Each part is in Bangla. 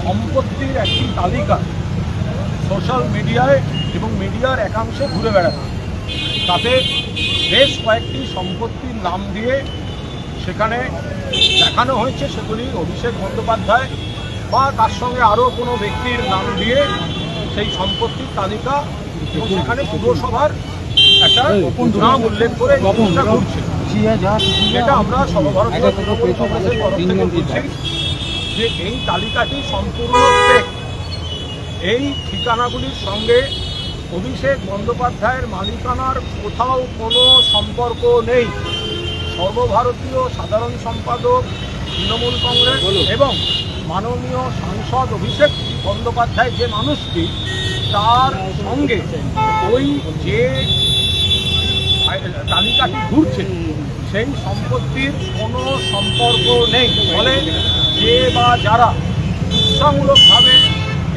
সম্পত্তির একটি তালিকা সোশ্যাল মিডিয়ায় এবং মিডিয়ার একাংশে ঘুরে বেড়াচ্ছে। তাতে বেশ কয়েকটি সম্পত্তির নাম দিয়ে সেখানে দেখানো হয়েছে সেগুলি অভিষেক বন্দ্যোপাধ্যায় বা তার সঙ্গে আরও কোনো ব্যক্তির নাম দিয়ে সেই সম্পত্তির তালিকা এবং সেখানে পুরসভার একটা নাম উল্লেখ করে চেষ্টা করছে। যেটা আমরা সর্বভারতীয় তৃণমূল কংগ্রেসের তরফ থেকে বলছি যে এই তালিকাটি সম্পূর্ণ ফেক। এই ঠিকানাগুলির সঙ্গে অভিষেক বন্দ্যোপাধ্যায়ের মালিকানার কোথাও কোনো সম্পর্ক নেই। সর্বভারতীয় সাধারণ সম্পাদক তৃণমূল কংগ্রেস এবং মাননীয় সাংসদ অভিষেক বন্দ্যোপাধ্যায় যে মানুষটি, তার সঙ্গে ওই যে তালিকাটি ঘুরছে সেই সম্পত্তির কোনো সম্পর্ক নেই। ফলে যে বা যারা উৎসাহমূলকভাবে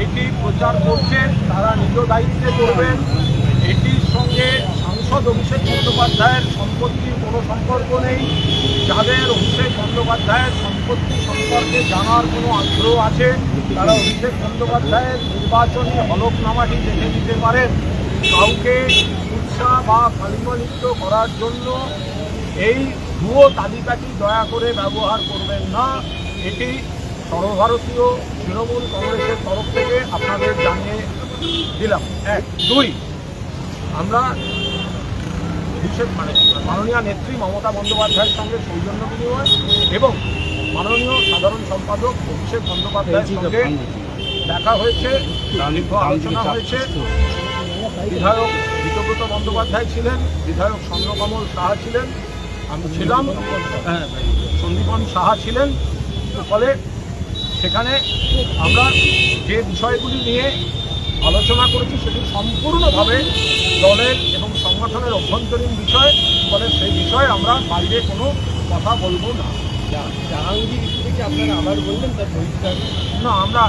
এটি প্রচার করছেন তারা নিজ দায়িত্বে করবেন। এটির সঙ্গে সাংসদ অভিষেক বন্দ্যোপাধ্যায়ের সম্পত্তির কোনো সম্পর্ক নেই। যাদের অভিষেক বন্দ্যোপাধ্যায়ের সম্পত্তি সম্পর্কে জানার কোনো আগ্রহ আছে তারা অভিষেক বন্দ্যোপাধ্যায়ের নির্বাচনী হলফনামাটি দেখে নিতে পারেন। কাউকে উৎসাহ বা কালিমালিপ্ত করার জন্য এই ভুয়ো তালিকাটি দয়া করে ব্যবহার করবেন না। এটি সর্বভারতীয় তৃণমূল কংগ্রেসের তরফ থেকে আপনাদের জানিয়ে দিলাম। 1, 2, আমরা মাননীয় নেত্রী মমতা বন্দ্যোপাধ্যায়ের সঙ্গে সৌজন্য বিনিময় এবং মাননীয় সাধারণ সম্পাদক অভিষেক বন্দ্যোপাধ্যায়ের সঙ্গে দেখা হয়েছে, দীর্ঘ আলোচনা হয়েছে। বিধায়ক জিতব্রত বন্দ্যোপাধ্যায় ছিলেন, বিধায়ক চন্দ্রকমল সাহা ছিলেন, আমি ছিলাম, সন্দীপন সাহা ছিলেন। ফলে সেখানে আমরা যে বিষয়গুলি নিয়ে আলোচনা করেছি সেটি সম্পূর্ণভাবে দলের এবং সংগঠনের অভ্যন্তরীণ বিষয়। ফলে সেই বিষয়ে আমরা বাইরে কোনো কথা বলবো না। জাহাঙ্গীর ইস্যু থেকে আপনারা আবার বললেন তার পরিষ্কার না, আমরা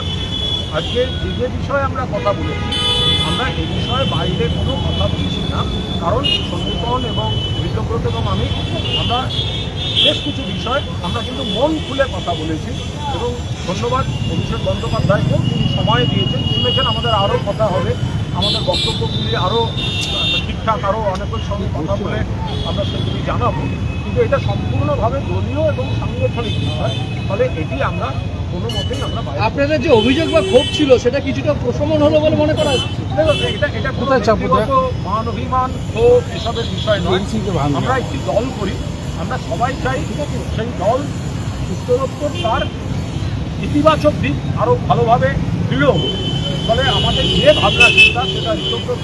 আজকে যে বিষয়ে আমরা কথা বলেছি আমরা এই বিষয়ে বাইরে কোনো কথা বলছি না। কারণ সন্দীপন এবং জিতব্রত এবং আমরা বেশ কিছু বিষয় আমরা কিন্তু মন খুলে কথা বলেছি এবং ধন্যবাদ অভিষেক বন্দ্যোপাধ্যায়কেও তিনি সময় দিয়েছেন। শুনেছেন আমাদের আরও কথা হবে, আমাদের বক্তব্যগুলি আরও ঠিকঠাক আরও অনেকের সঙ্গে কথা বলে আমরা সেগুলি জানাবো। কিন্তু এটা সম্পূর্ণভাবে দলীয় এবং সাংগঠনিক বিষয়। ফলে এটি আমরা কোনো মতেই আমরা আপনাদের যে অভিযোগ বা ক্ষোভ ছিল সেটা কিছুটা প্রশমন হলো বলে মনে করা হচ্ছে। এটা কোনো ব্যক্তিগত মান অভিমান ক্ষোভ এসবের বিষয় নয়। আমরা একটি দল করি, আমরা সবাই চাই সেই দল উত্তরোত্তর তার ইতিবাচক দিক আরও ভালোভাবে দৃঢ় হোক। ফলে আমাদের যে ভাবনা চিন্তা সেটা জিতব্রত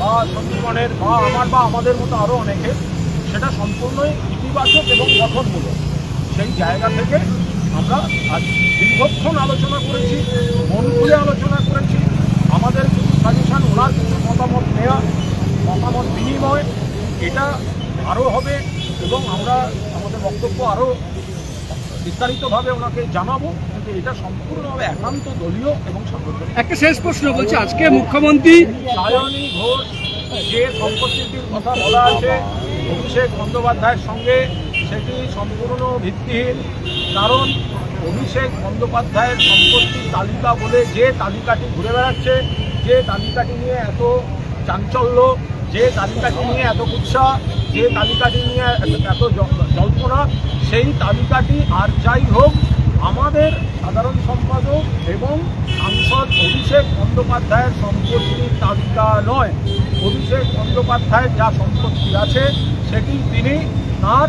বা সন্দীপনের বা আমার বা আমাদের মতো আরও অনেকের, সেটা সম্পূর্ণই ইতিবাচক এবং গঠনমূলক। সেই জায়গা থেকে আমরা আজ দীর্ঘক্ষণ আলোচনা করেছি, মন খুলে আলোচনা করেছি। আমাদের কিছু সাজেশন, ওনার কিছু মতামত নেওয়া, মতামত বিনিময়, এটা আরও হবে এবং আমরা আমাদের বক্তব্য আরও বিস্তারিতভাবে ওনাকে জানাবো। কিন্তু এটা সম্পূর্ণভাবে একান্ত দলীয় এবং সাংগঠনিক। একটা শেষ প্রশ্ন বলছি, আজকে মুখ্যমন্ত্রী সায়নী ঘোষ যে সম্পত্তিটির কথা বলা আছে অভিষেক বন্দ্যোপাধ্যায়ের সঙ্গে, সেটি সম্পূর্ণ ভিত্তিহীন। কারণ অভিষেক বন্দ্যোপাধ্যায়ের সম্পত্তির তালিকা বলে যে তালিকাটি ঘুরে বেড়াচ্ছে, যে তালিকাটি নিয়ে এত চাঞ্চল্য, যে তালিকাটি নিয়ে এত উৎসাহ, যে তালিকাটি নিয়ে এত জল্পনা, সেই তালিকাটি আর যাই হোক আমাদের সাধারণ সম্পাদক এবং সাংসদ অভিষেক বন্দ্যোপাধ্যায়ের সম্পত্তির তালিকা নয়। অভিষেক বন্দ্যোপাধ্যায়ের যা সম্পত্তি আছে সেটি তিনি তার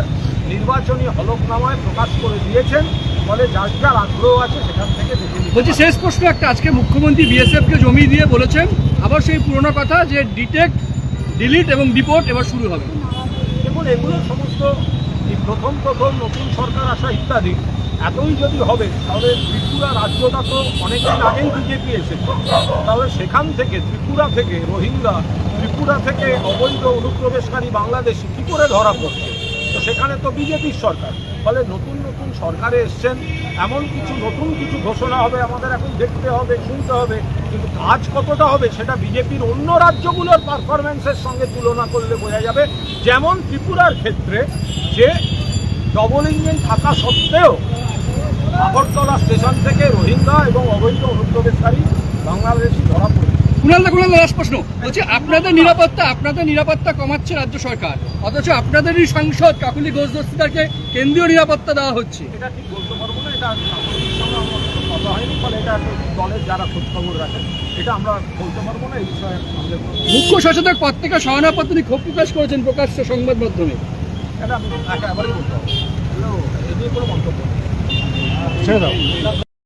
নির্বাচনী হলফনামায় প্রকাশ করে দিয়েছেন। ফলে যার যার আগ্রহ আছে সেখান থেকে দেখে নিতে। বলছি শেষ প্রশ্ন একটা, আজকে মুখ্যমন্ত্রী বিএসএফকে জমি দিয়ে বলেছেন আবার সেই পুরোনো কথা যে ডিটেক্ট, ডিলিট এবং ডিপোর্ট এবার শুরু হবে। দেখুন, এগুলো সমস্ত প্রথম নতুন সরকার আসা ইত্যাদি এতই যদি হবে তাহলে ত্রিপুরা রাজ্যটা তো অনেকদিন আগেই বিজেপি এসেছে। তাহলে সেখান থেকে ত্রিপুরা থেকে রোহিঙ্গা, ত্রিপুরা থেকে অবৈধ অনুপ্রবেশকারী বাংলাদেশি কী করে ধরা পড়ছে? তো সেখানে তো বিজেপির সরকার। ফলে নতুন সরকারে এসছেন, এমন নতুন কিছু ঘোষণা হবে, আমাদের এখন দেখতে হবে, শুনতে হবে। কিন্তু কাজ কতটা হবে সেটা বিজেপির অন্য রাজ্যগুলোর পারফরমেন্সের সঙ্গে তুলনা করলে বোঝা যাবে। যেমন ত্রিপুরার ক্ষেত্রে যে ডবল ইঞ্জিন থাকা সত্ত্বেও আগরতলা স্টেশন থেকে রোহিঙ্গা এবং অবৈধ অনুপ্রবেশকারী বাংলাদেশি ধরা পড়েছে। কুণালদা লাস্ট প্রশ্ন বলছি, আপনাদের নিরাপত্তা কমাচ্ছে রাজ্য সরকার, অথচ আপনাদেরই সাংসদ কাকুলি ঘোষ দস্তিদারকে কেন্দ্রীয় নিরাপত্তা দেওয়া হচ্ছে। এটা ঠিক বলতে পারবো না, এটা কাকুলির সঙ্গে আমার কোনো কথা হয়নি, ফলে এটা দলের যারা খোঁজখবর রাখেন, এটা আমরা বলতে পারবো না। এই বিষয়ে আমাদের মুখ্য সচেতক পদ থেকে সহানুভূতি তিনি ক্ষোভ প্রকাশ করেছেন প্রকাশ্য সংবাদ মাধ্যমে। এটা আমি একেবারেই বলতে পারবো, এ নিয়ে কোনো মন্তব্য নেই। ছেড়ে দাও।